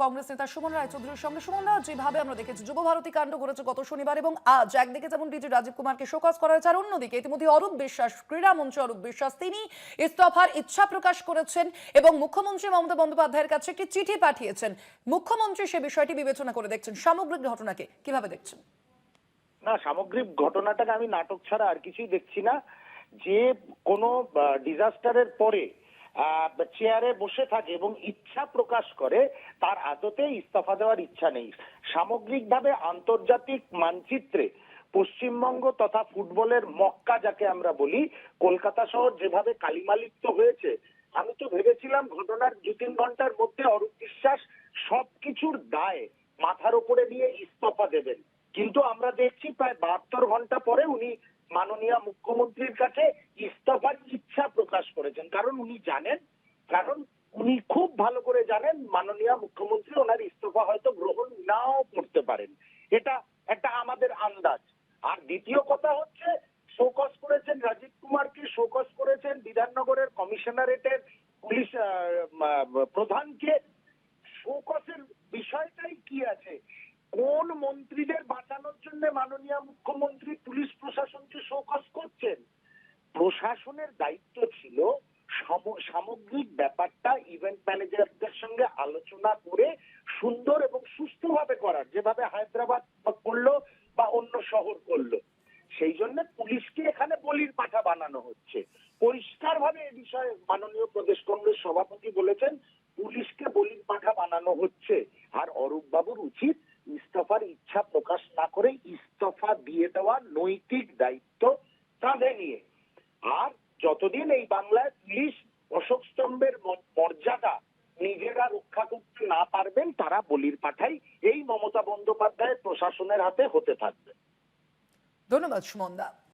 কংগ্রেস নেতা সুমন রায়চৌধুরীর সঙ্গে। সুমন দা, যেভাবে আমরা দেখেছি যুব ভারতী কাণ্ড করেছে গত শনিবার এবং আজ একদিকে যেমন ডিজি রাজীব কুমারকে শোকজ করা হয়েছে, আর অন্যদিকে ইতিমধ্যে অরূপ বিশ্বাস, ক্রীড়ামন্ত্রী অরূপ বিশ্বাস, তিনি ইস্তফার ইচ্ছা প্রকাশ করেছেন এবং মুখ্যমন্ত্রী মমতা বন্দ্যোপাধ্যায়ের কাছে একটি চিঠি পাঠিয়েছেন। মুখ্যমন্ত্রী সে বিষয়টি বিবেচনা করে দেখছেন। সামগ্রিক ঘটনাকে কিভাবে দেখছেন? না, সামগ্রিক ঘটনাটাকে আমি নাটক ছাড়া আর কিছুই দেখছি না। যে কোনো ডিজাস্টারের পরে চেয়ারে বসে থাকে এবং ইচ্ছা প্রকাশ করে, তার আদতে ইস্তফা দেওয়ার ইচ্ছা নেই। সামগ্রিকভাবে আন্তর্জাতিক মানচিত্রে পশ্চিমবঙ্গ তথা ফুটবলের মক্কা যাকে আমরা বলি, কলকাতা শহর যেভাবে কালিমালিপ্ত হয়েছে, আমি তো ভেবেছিলাম ঘটনার 2-3 ঘন্টার মধ্যে অরূপ বিশ্বাস সবকিছুর দায় মাথার উপরে নিয়ে ইস্তফা দেবেন। কিন্তু আমরা দেখছি প্রায় 72 ঘন্টা পরে উনি মাননীয় মুখ্যমন্ত্রীর কাছে ইস্তফার ইচ্ছা প্রকাশ করেছেন। কারণ উনি খুব ভালো করে জানেন মাননীয় মুখ্যমন্ত্রী ওনার ইস্তফা হয়তো গ্রহণ নাও করতে পারেন। এটা একটা আমাদের আন্দাজ। আর দ্বিতীয় কথা হচ্ছে, শোকজ করেছেন রাজীব কুমারকে, শোকজ করেছেন বিধাননগরের কমিশনারেটের পুলিশ প্রধানকে। শোকজের বিষয়টাই কি আছে? কোন মন্ত্রীদের বাঁচানোর জন্য মাননীয় মুখ্যমন্ত্রী পুলিশ প্রশাসনকে শোকজ করছেন? প্রশাসনের দায়িত্ব ছিল সামগ্রিক ব্যাপারটা ইভেন্ট ম্যানেজারদের সঙ্গে আলোচনা করে সুন্দর এবং সুষ্ঠুভাবে করার, যেভাবে হায়দ্রাবাদ করলো বা অন্য শহর করলো। সেই জন্য পুলিশকে এখানে বলির পাঠা বানানো হচ্ছে। পরিষ্কারভাবে এ বিষয়ে মাননীয় প্রদেশ কংগ্রেস সভাপতি বলেছেন, পুলিশকে বলির পাঠা বানানো হচ্ছে। আর অরূপ বাবুর উচিত ইস্তফার ইচ্ছা প্রকাশ না করে ইস্তফা দিয়ে দেওয়া নৈতিক দায়িত্ব কাঁধে নিয়ে। আর যতদিন এই বাংলায় পুলিশ অশোক স্তম্ভের মর্যাদা নিজেরা রক্ষা করতে না পারবেন, তারা বলির পাঠাই এই মমতা বন্দ্যোপাধ্যায়ের প্রশাসনের হাতে হতে থাকবে। ধন্যবাদ সুমন দা।